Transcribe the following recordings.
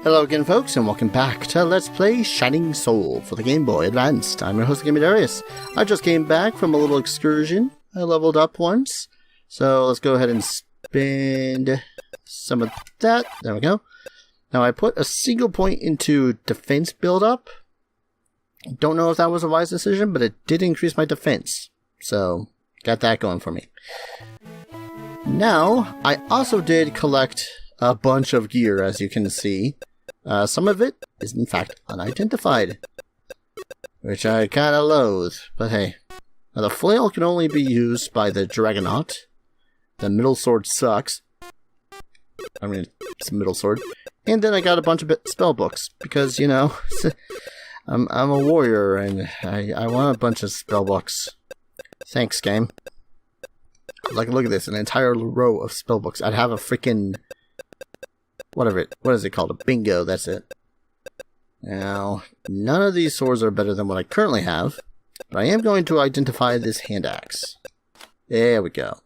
Hello again, folks, and welcome back to Let's Play Shining Soul for the Game Boy Advanced. I'm your host, Darius. I just came back from a little excursion. I leveled up once, so let's go ahead and spend some of that. There we go. Now, I put a single point into defense build-up. Don't know if that was a wise decision, but it did increase my defense. So, got that going for me. Now, I also did collect a bunch of gear, as you can see. Some of it is, in fact, unidentified, which I kind of loathe, but hey. Now, the flail can only be used by the Dragonaut. The middle sword sucks. I mean, it's a middle sword. And then I got a bunch of spell books, because, you know, I'm a warrior, and I want a bunch of spell books. Thanks, game. Like, look at this, an entire row of spell books. I'd have a freaking... what is it called? A bingo, that's it. Now, none of these swords are better than what I currently have, but I am going to identify this hand axe. There we go.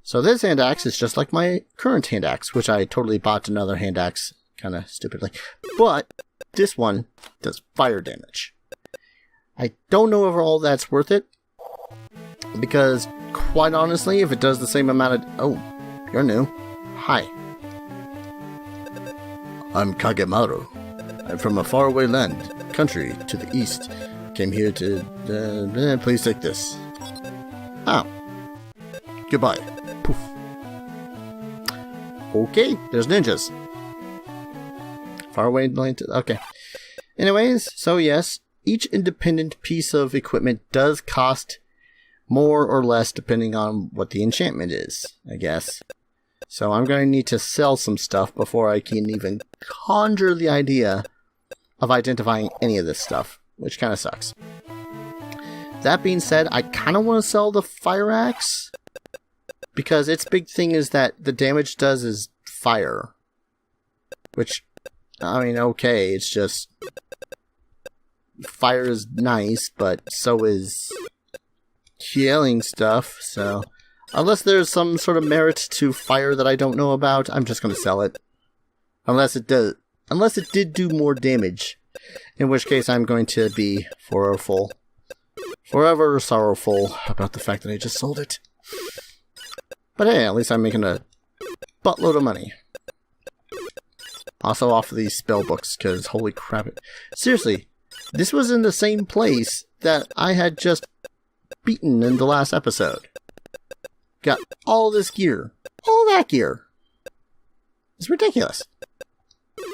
So this hand axe is just like my current hand axe, which I totally bought another hand axe, kind of stupidly. But this one does fire damage. I don't know if all that's worth it, because quite honestly, if it does the same amount of... oh, you're new. Hi. I'm Kagemaru. I'm from a faraway land, country to the east. Came here to... please take this. Oh. Goodbye. Poof. Okay, there's ninjas. Faraway land... okay. Anyways, so yes, each independent piece of equipment does cost more or less depending on what the enchantment is, I guess. So I'm going to need to sell some stuff before I can even conjure the idea of identifying any of this stuff, which kind of sucks. That being said, I kind of want to sell the fire axe, because its big thing is that the damage does is fire. Which, I mean, okay, it's just... fire is nice, but so is healing stuff, so... unless there's some sort of merit to fire that I don't know about, I'm just going to sell it. Unless it did do more damage. In which case I'm going to be forever sorrowful about the fact that I just sold it. But hey, at least I'm making a buttload of money. Also off of these spell books, because holy crap. Seriously, this was in the same place that I had just beaten in the last episode. Got all this gear. All that gear. It's ridiculous.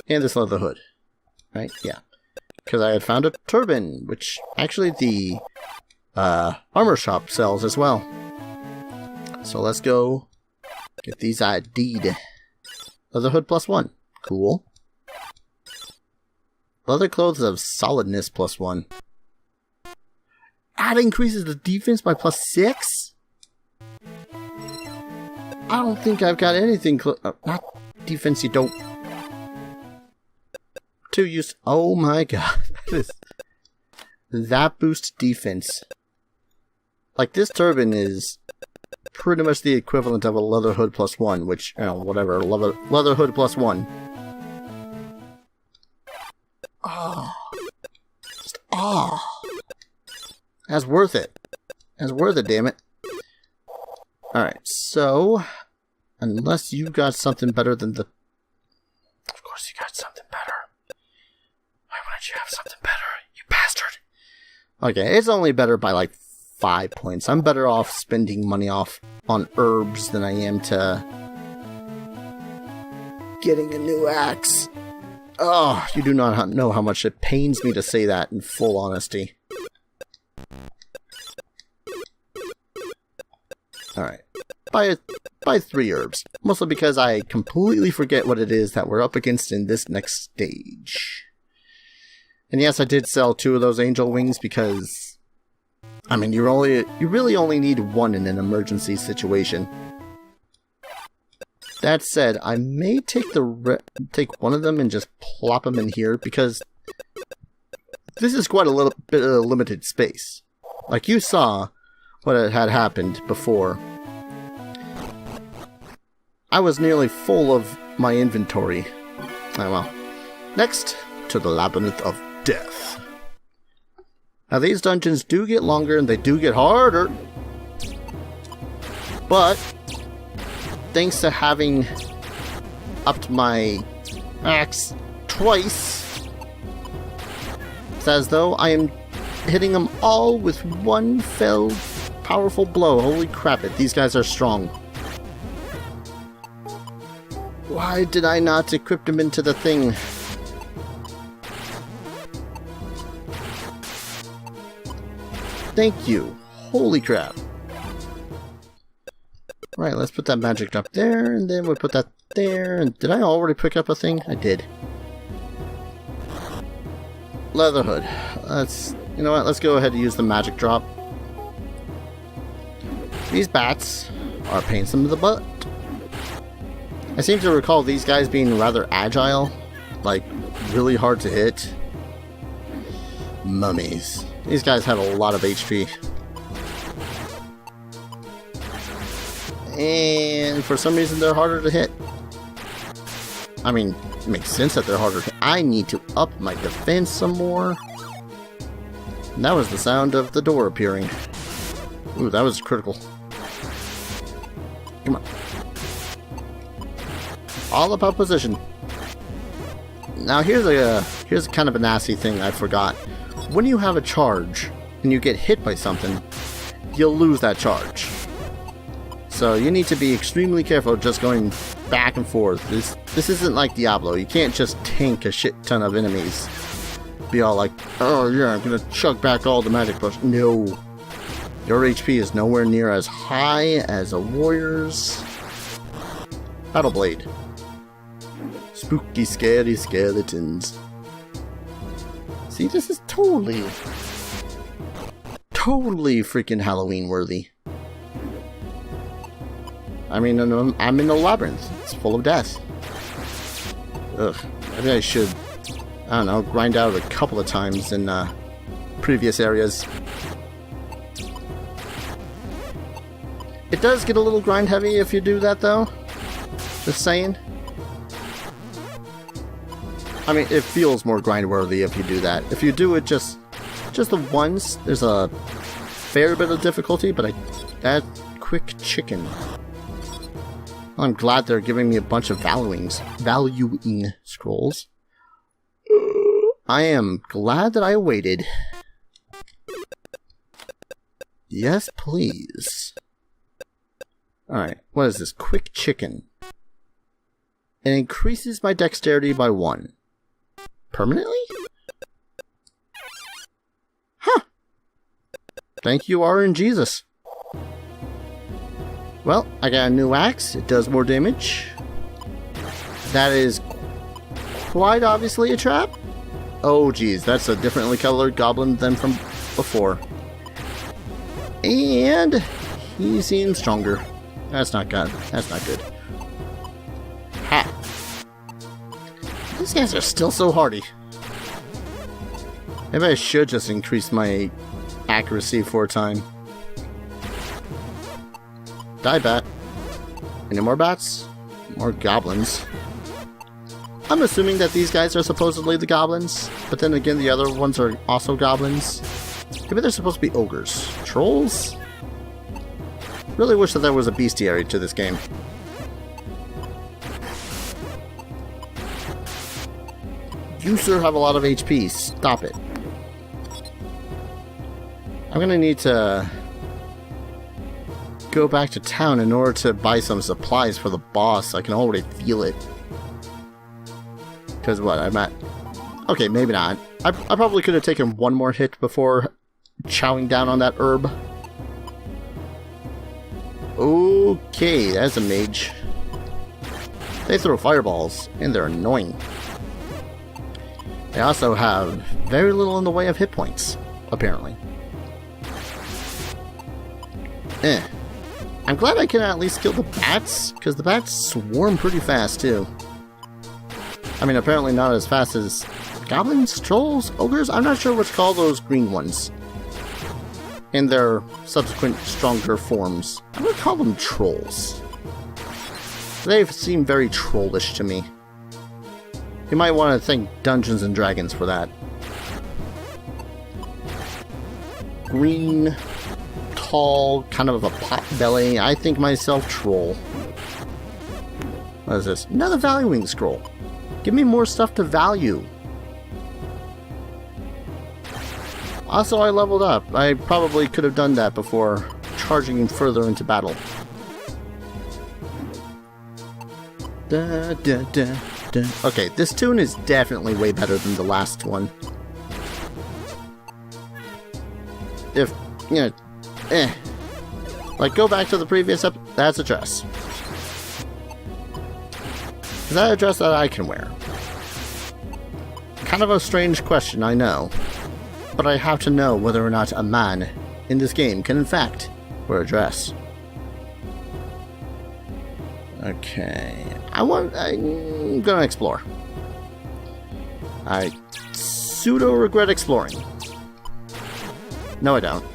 And this leather hood. Right? Yeah. Because I had found a turban, which actually the armor shop sells as well. So let's go get these ID'd. Leather hood +1. Cool. Leather clothes of solidness +1. That increases the defense by +6? I don't think I've got anything not defense, you don't... to use... oh my god. That boosts defense. Like, this turban is pretty much the equivalent of a leather hood +1, which, you know, whatever, leather hood +1. Oh. Just, oh. That's worth it. That's worth it, damn it. Alright, so, unless you got something better than the... of course you got something better. Why wouldn't you have something better, you bastard? Okay, it's only better by like 5 points. I'm better off spending money off on herbs than I am to getting a new axe. Oh, you do not know how much it pains me to say that in full honesty. Alright. Buy 3 herbs. Mostly because I completely forget what it is that we're up against in this next stage. And yes, I did sell 2 of those angel wings because... I mean, you really only need 1 in an emergency situation. That said, I may take take one of them and just plop them in here because this is quite a little bit of limited space. Like you saw what had happened before. I was nearly full of my inventory. Oh well. Next, to the Labyrinth of Death. Now these dungeons do get longer and they do get harder. But, thanks to having upped my max twice, it's as though I am hitting them all with one fell powerful blow. Holy crap it, these guys are strong. Why did I not equip them into the thing? Thank you. Holy crap. Right, let's put that magic drop there, and then we'll put that there. And did I already pick up a thing? I did. Leather hood. You know what, let's go ahead and use the magic drop. These bats are pains in the butt. I seem to recall these guys being rather agile, like really hard to hit. Mummies. These guys have a lot of HP. And for some reason they're harder to hit. I mean, it makes sense that they're harder to hit. I need to up my defense some more. And that was the sound of the door appearing. Ooh, that was critical. Come on. All about position. Now here's kind of a nasty thing I forgot. When you have a charge and you get hit by something, you'll lose that charge. So you need to be extremely careful just going back and forth. This isn't like Diablo. You can't just tank a shit ton of enemies. Be all like, oh yeah, I'm gonna chug back all the magic push. No. Your HP is nowhere near as high as a warrior's. Battle Blade. Spooky, scary skeletons. See, this is totally freaking Halloween worthy. I mean, I'm in a labyrinth. It's full of death. Ugh. Maybe I should, I don't know, grind out a couple of times in previous areas. It does get a little grind heavy if you do that, though. Just saying. I mean, it feels more grind-worthy if you do that. If you do it just the once, there's a fair bit of difficulty, but that quick chicken. I'm glad they're giving me a bunch of valuing scrolls. I am glad that I waited. Yes, please. Alright, what is this? Quick chicken. It increases my dexterity by 1. Permanently? Huh. Thank you, RNGesus. Well, I got a new axe. It does more damage. That is quite obviously a trap. Oh, geez. That's a differently colored goblin than from before. And he seems stronger. That's not good. That's not good. Ha! These guys are still so hardy. Maybe I should just increase my accuracy for a time. Die, bat. Any more bats? More goblins. I'm assuming that these guys are supposedly the goblins, but then again the other ones are also goblins. Maybe they're supposed to be ogres. Trolls? Really wish that there was a bestiary to this game. You, sir, have a lot of HP. Stop it. I'm gonna need to go back to town in order to buy some supplies for the boss. I can already feel it. Because what, I'm at... Okay, maybe not. I probably could have taken one more hit before chowing down on that herb. Okay, that's a mage. They throw fireballs, and they're annoying. They also have very little in the way of hit points, apparently. I'm glad I can at least kill the bats, because the bats swarm pretty fast, too. I mean, apparently not as fast as goblins, trolls, ogres? I'm not sure what to call those green ones. In their subsequent stronger forms. I'm gonna call them trolls. They seem very trollish to me. You might want to thank Dungeons and Dragons for that. Green, tall, kind of a pot belly. I think myself troll. What is this? Another valuing scroll. Give me more stuff to value. Also, I leveled up. I probably could have done that before charging further into battle. Da, da, da, da. Okay, this tune is definitely way better than the last one. If, you know, like, go back to the previous episode. That's a dress. Is that a dress that I can wear? Kind of a strange question, I know. But I have to know whether or not a man in this game can in fact wear a dress. Okay. I'm gonna explore. I pseudo regret exploring. No, I don't.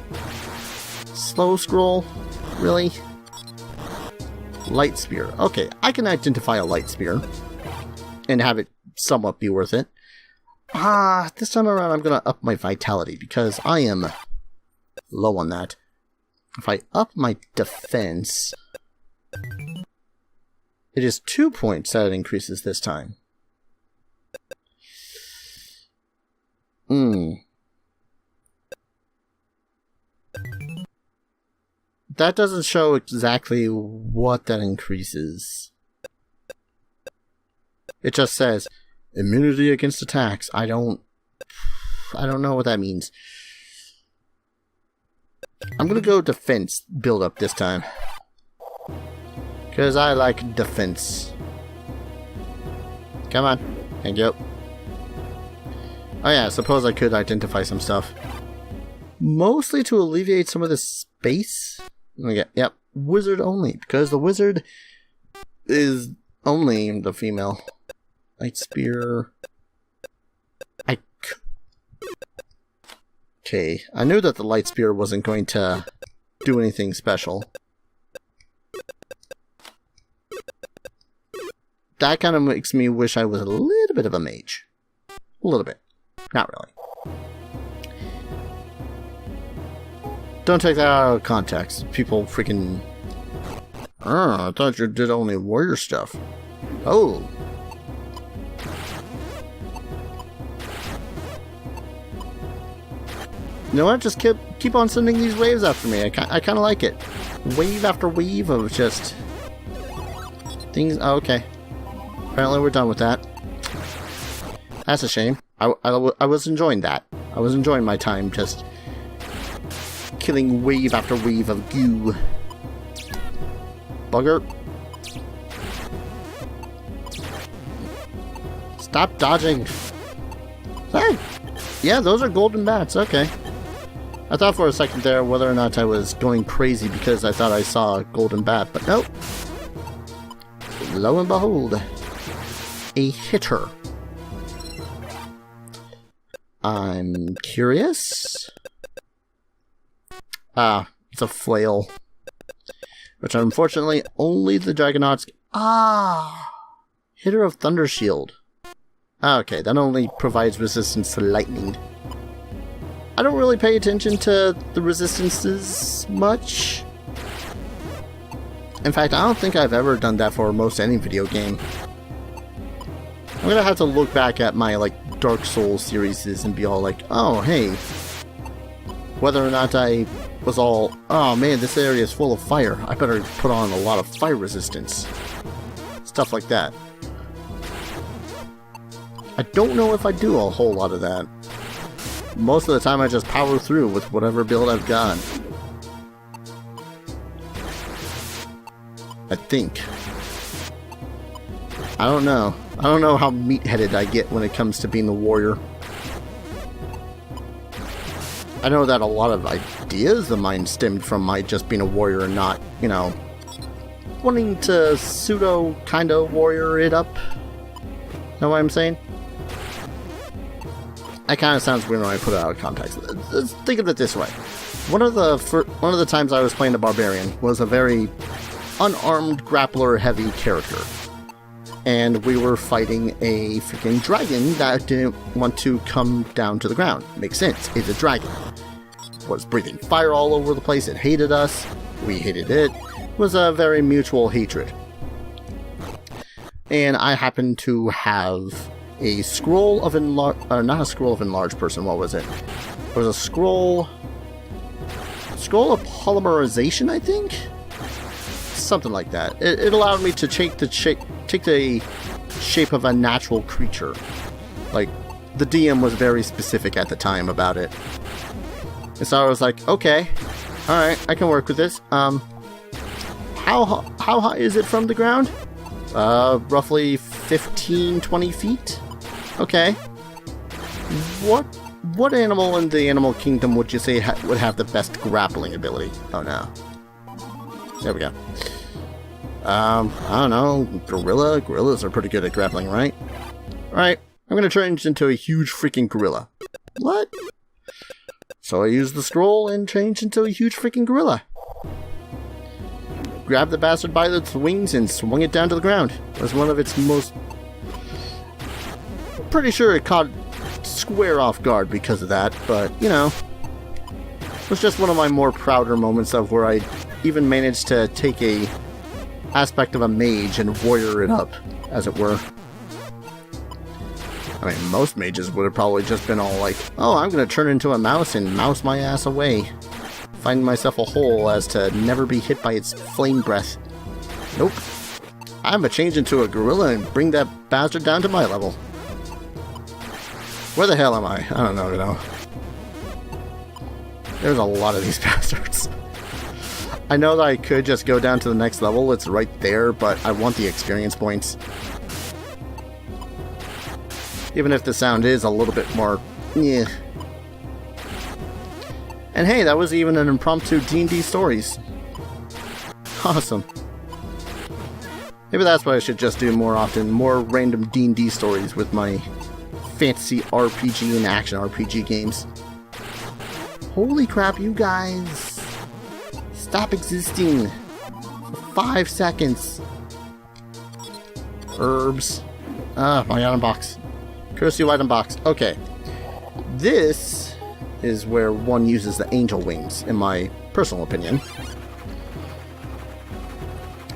Slow scroll? Really? Light spear. Okay, I can identify a light spear and have it somewhat be worth it. This time around I'm gonna up my vitality because I am low on that. If I up my defense, it is 2 points that it increases this time. That doesn't show exactly what that increases. It just says immunity against attacks. I don't know what that means. I'm gonna go defense build up this time. Because I like defense. Come on. Thank you. Oh yeah, I suppose I could identify some stuff. Mostly to alleviate some of the space. Okay, yep. Wizard only. Because the wizard is only the female. Light spear. Okay, I knew that the light spear wasn't going to do anything special. That kind of makes me wish I was a little bit of a mage. A little bit. Not really. Don't take that out of context. People freaking... I thought you did only warrior stuff. Oh. You know what? Just keep on sending these waves after me. I kind of like it. Wave after wave of just... things... Oh, okay. Apparently we're done with that. That's a shame. I was enjoying that. I was enjoying my time just... killing wave after wave of goo. Bugger. Stop dodging. Hey! Yeah, those are golden bats. Okay. I thought for a second there whether or not I was going crazy because I thought I saw a golden bat, but nope. Lo and behold, a hitter. I'm curious. It's a flail. Which unfortunately only the Dragonauts... Hitter of Thunder Shield. Okay, that only provides resistance to lightning. I don't really pay attention to the resistances much. In fact, I don't think I've ever done that for most any video game. I'm gonna have to look back at my, like, Dark Souls series and be all like, oh, hey. Whether or not I was all, oh man, this area is full of fire. I better put on a lot of fire resistance. Stuff like that. I don't know if I do a whole lot of that. Most of the time I just power through with whatever build I've got. I think. I don't know. I don't know how meat-headed I get when it comes to being a warrior. I know that a lot of ideas of mine stemmed from my just being a warrior and not, you know, wanting to pseudo-kinda warrior it up. Know what I'm saying? That kind of sounds weird when I put it out of context. Let's think of it this way. One of the times I was playing a barbarian was a very unarmed, grappler-heavy character. and we were fighting a freaking dragon that didn't want to come down to the ground. Makes sense. It's a dragon. It was breathing fire all over the place. It hated us. We hated it. It was a very mutual hatred. And I happened to have a scroll of not a scroll of enlarged person. What was it? It was a scroll of polymerization, I think. Something like that. It allowed me to take the shape of a natural creature. Like, the DM was very specific at the time about it. And so I was like, okay, alright, I can work with this. How high is it from the ground? Roughly 15-20 feet? Okay. What animal in the animal kingdom would you say would have the best grappling ability? Oh no. There we go. I don't know, gorilla? Gorillas are pretty good at grappling, right? Alright, I'm gonna change into a huge freaking gorilla. What? So I used the scroll and changed into a huge freaking gorilla. Grabbed the bastard by its wings and swung it down to the ground. It was one of its most... I'm pretty sure it caught square off guard because of that, but, you know, it was just one of my more prouder moments of where I even managed to take a aspect of a mage and warrior it up, as it were. I mean, most mages would have probably just been all like, oh, I'm gonna turn into a mouse and mouse my ass away, finding myself a hole as to never be hit by its flame breath. Nope. I'm gonna change into a gorilla and bring that bastard down to my level. Where the hell am I? I don't know, you know. There's a lot of these bastards. I know that I could just go down to the next level, it's right there, but I want the experience points. Even if the sound is a little bit more... yeah. And hey, that was even an impromptu D&D stories. Awesome. Maybe that's what I should just do more often, more random D&D stories with my fantasy RPG and action RPG games. Holy crap, you guys! Stop existing for 5 seconds. Herbs. Ah, my item box. Curse you, item box. Okay. This is where one uses the angel wings, in my personal opinion.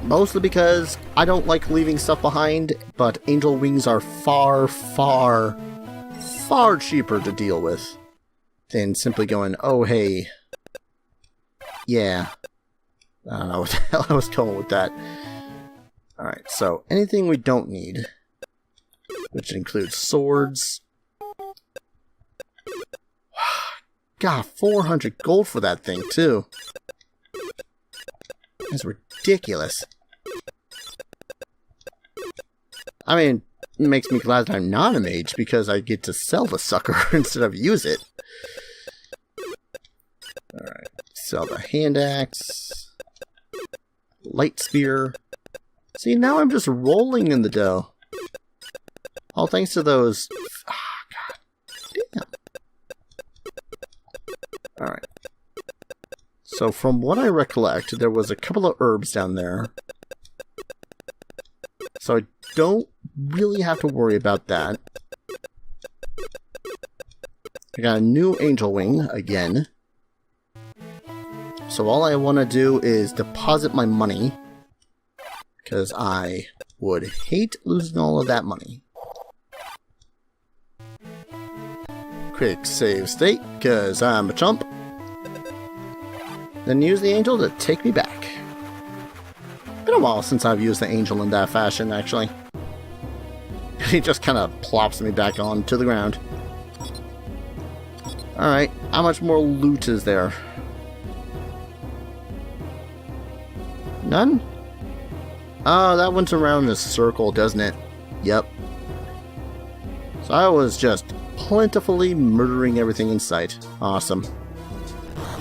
Mostly because I don't like leaving stuff behind, but angel wings are far, far, far cheaper to deal with than simply going, oh hey, yeah. I don't know what the hell I was going with that. Alright, so anything we don't need, which includes swords. God, 400 gold for that thing, too. That's ridiculous. I mean, it makes me glad that I'm not a mage, because I get to sell the sucker instead of use it. Alright, sell the hand axe. Light spear. See, now I'm just rolling in the dough. All thanks to those... ah, God damn. Alright. So from what I recollect, there was a couple of herbs down there. So I don't really have to worry about that. I got a new angel wing again. So all I want to do is deposit my money, because I would hate losing all of that money. Quick save state, because I'm a chump. Then use the angel to take me back. Been a while since I've used the angel in that fashion, actually. He just kind of plops me back onto the ground. Alright, how much more loot is there? None? Oh, that went around in a circle, doesn't it? Yep. So I was just plentifully murdering everything in sight. Awesome.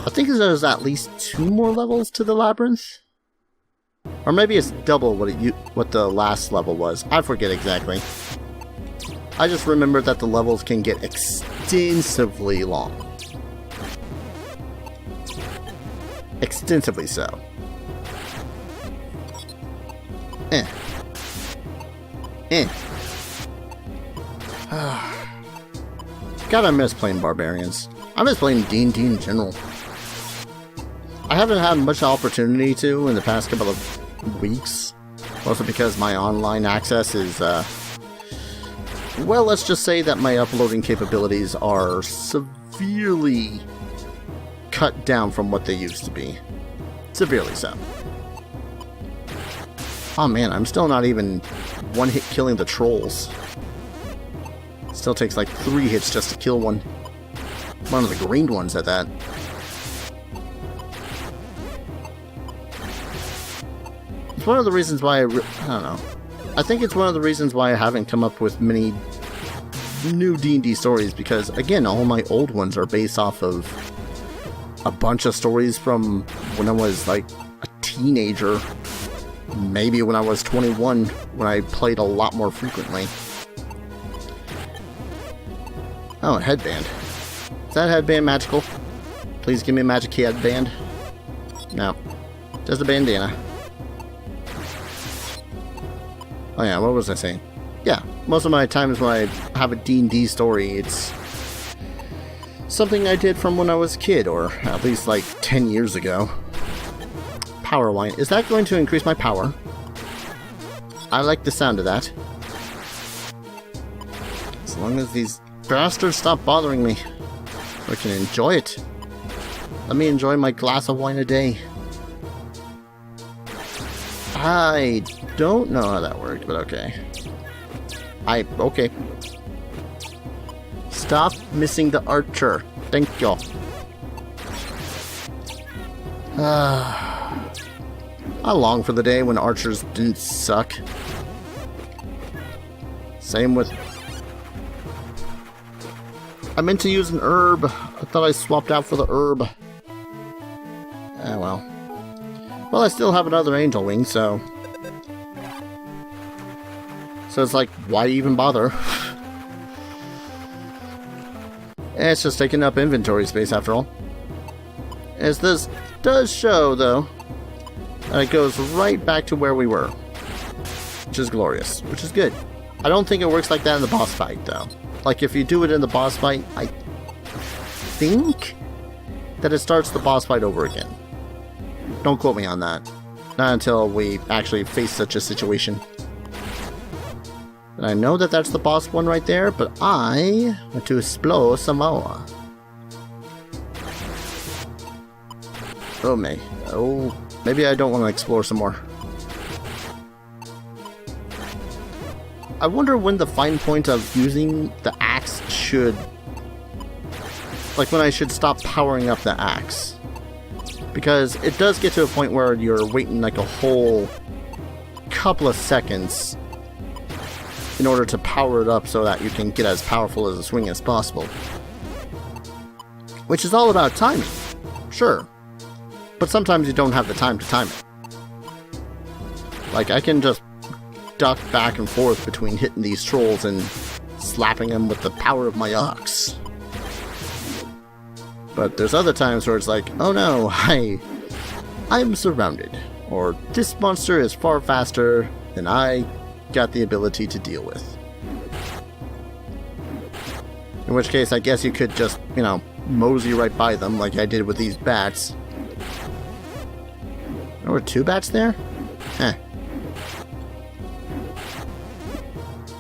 I think there's at least 2 more levels to the labyrinth. Or maybe it's double what the last level was. I forget exactly. I just remember that the levels can get extensively long. Extensively so. Eh. God, I miss playing Barbarians. I miss playing D&D in general. I haven't had much opportunity to in the past couple of weeks. Also because my online access is, well, let's just say that my uploading capabilities are severely cut down from what they used to be. Severely so. Oh man, I'm still not even one hit killing the trolls. Still takes like 3 hits just to kill one. One of the green ones at that. It's one of the reasons why I don't know. I think it's one of the reasons why I haven't come up with many new D&D stories, because again, all my old ones are based off of a bunch of stories from when I was like a teenager. Maybe when I was 21, when I played a lot more frequently. Oh, a headband. Is that headband magical? Please give me a magic headband. No. Just a bandana. Oh yeah, what was I saying? Yeah, most of my times when I have a D&D story, it's something I did from when I was a kid, or at least like 10 years ago. Power wine. Is that going to increase my power? I like the sound of that. As long as these bastards stop bothering me, so I can enjoy it. Let me enjoy my glass of wine a day. I don't know how that worked, but okay. Okay. Stop missing the archer. Thank you. I long for the day when archers didn't suck. Same with... I meant to use an herb. I thought I swapped out for the herb. Ah, well. Well, I still have another angel wing, so... So it's like, why even bother? It's just taking up inventory space after all. As this does show, though, that it goes right back to where we were. Which is glorious. Which is good. I don't think it works like that in the boss fight, though. Like, if you do it in the boss fight, I think that it starts the boss fight over again. Don't quote me on that. Not until we actually face such a situation. And I know that that's the boss one right there, but I want to explore some more. Oh, me. Oh, maybe I don't want to explore some more. I wonder when the fine point of using the axe should... Like, when I should stop powering up the axe. Because it does get to a point where you're waiting like a whole couple of seconds in order to power it up so that you can get as powerful as a swing as possible. Which is all about timing. Sure. But sometimes you don't have the time to time it. Like, I can just duck back and forth between hitting these trolls and slapping them with the power of my ox. But there's other times where it's like, oh no, I'm surrounded. Or this monster is far faster than I got the ability to deal with. In which case, I guess you could just, you know, mosey right by them like I did with these bats. There were 2 bats there? Eh.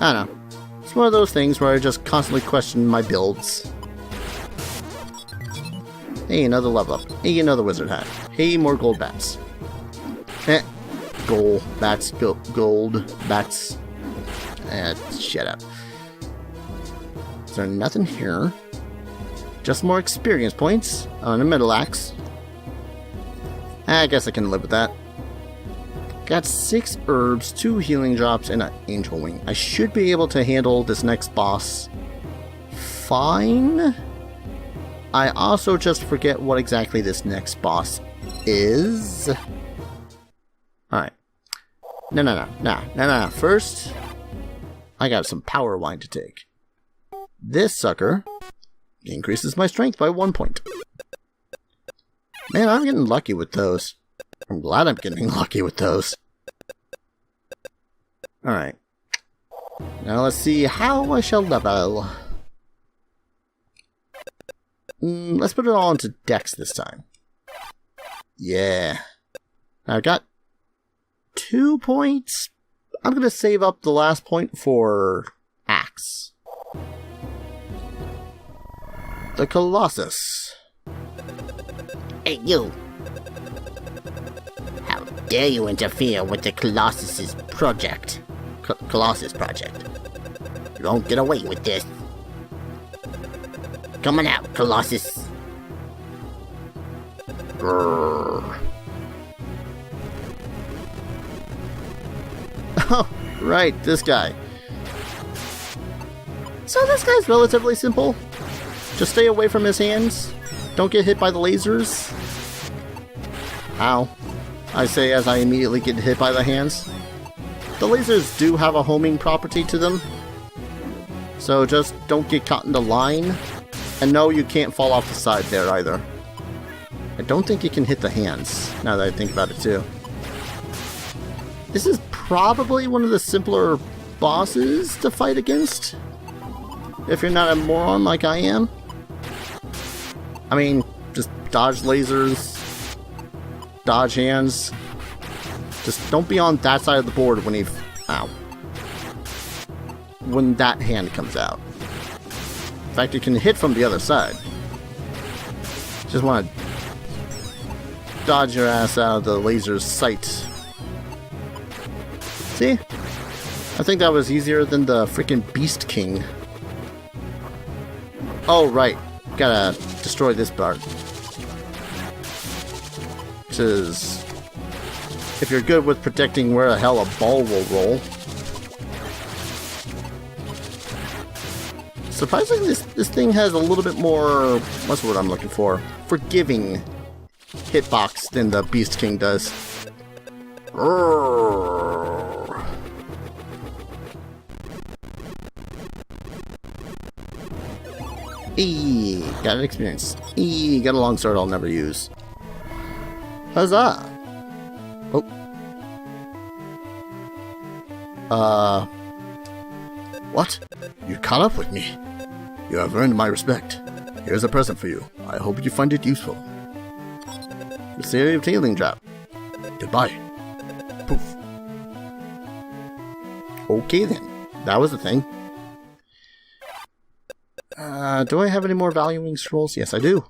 I don't know. It's one of those things where I just constantly question my builds. Hey, another level up. Hey, another wizard hat. Hey, more gold bats. Eh. Gold bats. Gold bats. Shut up. Is there nothing here? Just more experience points on a metal axe. I guess I can live with that. Got 6 herbs, 2 healing drops, and an angel wing. I should be able to handle this next boss fine. I also just forget what exactly this next boss is. Alright. No. First, I got some power wine to take. This sucker increases my strength by 1 point. Man, I'm getting lucky with those. I'm glad I'm getting lucky with those. Alright. Now let's see how I shall level. Let's put it all into Dex this time. Yeah. I've got 2 points. I'm going to save up the last point for Axe. The Colossus. Hey, you! How dare you interfere with the Colossus's project? Colossus project. You won't get away with this. Come on out, Colossus. Grrr. Oh, right, this guy. So this guy's relatively simple. Just stay away from his hands. Don't get hit by the lasers. Ow. I say as I immediately get hit by the hands. The lasers do have a homing property to them. So just don't get caught in the line. And no, you can't fall off the side there either. I don't think you can hit the hands, now that I think about it too. This is probably one of the simpler bosses to fight against. If you're not a moron like I am. I mean, just dodge lasers, dodge hands. Just don't be on that side of the board when when that hand comes out. In fact, you can hit from the other side. Just want to dodge your ass out of the laser's sight. See? I think that was easier than the freaking Beast King. Oh, right. Gotta destroy this part. Which is... if you're good with predicting where the hell a ball will roll. Surprisingly, this thing has a little bit more... what's the word I'm looking for? Forgiving hitbox than the Beast King does. Eee, got an experience. Eee, got a long sword I'll never use. Huzzah! Oh. What? You caught up with me. You have earned my respect. Here's a present for you. I hope you find it useful. The Series of Tailing Drop. Goodbye. Poof. Okay then. That was the thing. Do I have any more valuing scrolls? Yes, I do.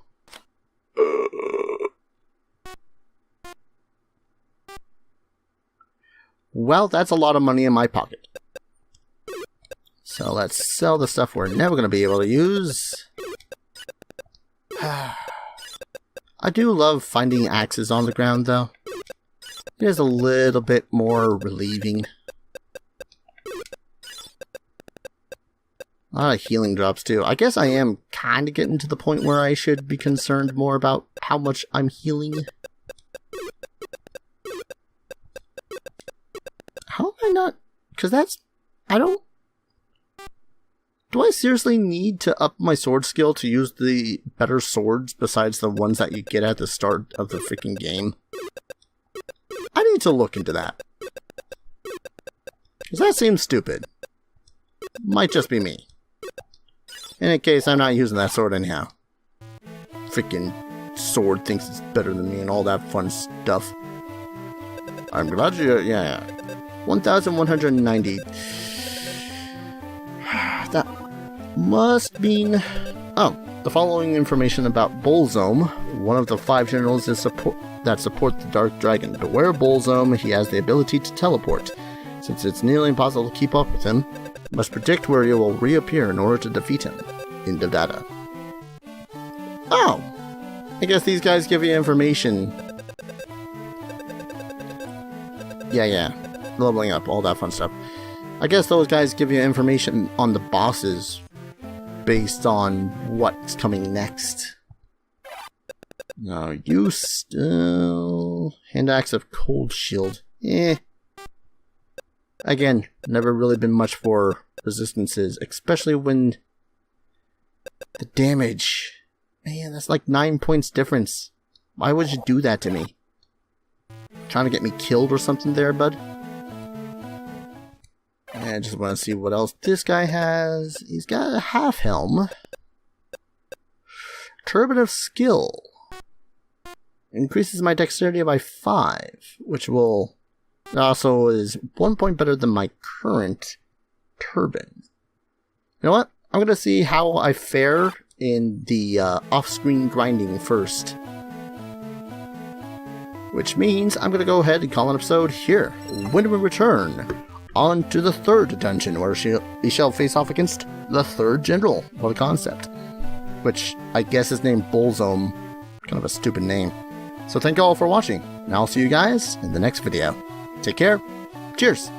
Well, that's a lot of money in my pocket. So let's sell the stuff we're never going to be able to use. I do love finding axes on the ground, though. It is a little bit more relieving. A lot of healing drops, too. I guess I am kind of getting to the point where I should be concerned more about how much I'm healing. How am I not... because that's... I don't... do I seriously need to up my sword skill to use the better swords besides the ones that you get at the start of the freaking game? I need to look into that. Because that seems stupid. Might just be me. In any case, I'm not using that sword anyhow. Freaking sword thinks it's better than me and all that fun stuff. I'm glad you... yeah. 1,190. That must mean... oh, the following information about Bullzome. One of the 5 generals that support the Dark Dragon. Beware Bullzome, he has the ability to teleport. Since it's nearly impossible to keep up with him, you must predict where he will reappear in order to defeat him. End of data. Oh! I guess these guys give you information. Yeah. Leveling up, all that fun stuff. I guess those guys give you information on the bosses based on what's coming next. Now, you still... hand axe of Cold Shield. Again, never really been much for resistances, especially when the damage... man, that's like 9 points difference. Why would you do that to me? Trying to get me killed or something there, bud? And I just want to see what else this guy has. He's got a half helm. Turban of Skill. Increases my dexterity by 5, which will also is 1 point better than my current turban. You know what? I'm going to see how I fare in the off-screen grinding first. Which means I'm going to go ahead and call an episode here. When we return, on to the third dungeon, where we shall face off against the third general of the concept. Which I guess is named Bullzome. Kind of a stupid name. So thank you all for watching, and I'll see you guys in the next video. Take care. Cheers!